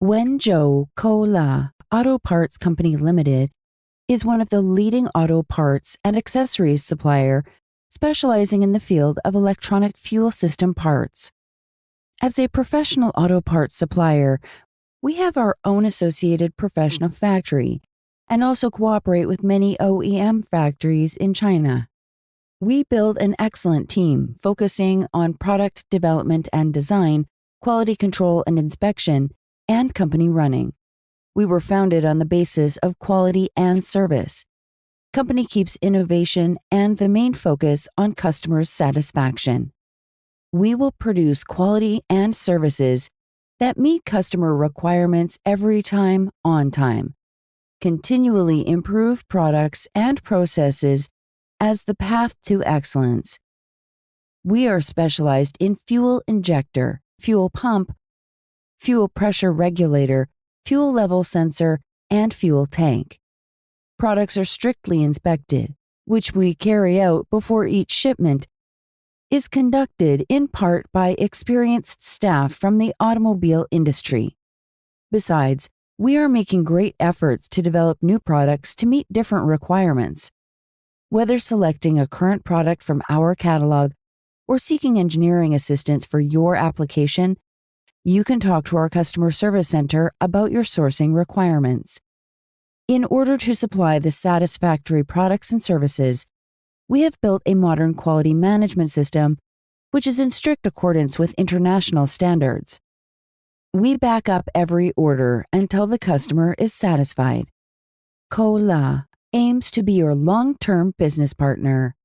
Wenzhou Cola Auto Parts Company Limited is one of the leading auto parts and accessories supplier specializing in the field of electronic fuel system parts. As a professional auto parts supplier, we have our own associated professional factory and also cooperate with many OEM factories in China. We build an excellent team focusing on product development and design, quality control and inspection, and company running. We were founded on the basis of quality and service. Company keeps innovation and the main focus on customers' satisfaction. We will produce quality and services that meet customer requirements every time on time. Continually improve products and processes as the path to excellence. We are specialized in fuel injector, fuel pump, fuel pressure regulator, fuel level sensor, and fuel tank. Products are strictly inspected, which we carry out before each shipment, is conducted in part by experienced staff from the automobile industry. Besides, we are making great efforts to develop new products to meet different requirements. Whether selecting a current product from our catalog or seeking engineering assistance for your application, you can talk to our customer service center about your sourcing requirements. In order to supply the satisfactory products and services, we have built a modern quality management system which is in strict accordance with international standards. We back up every order until the customer is satisfied. Cola aims to be your long-term business partner.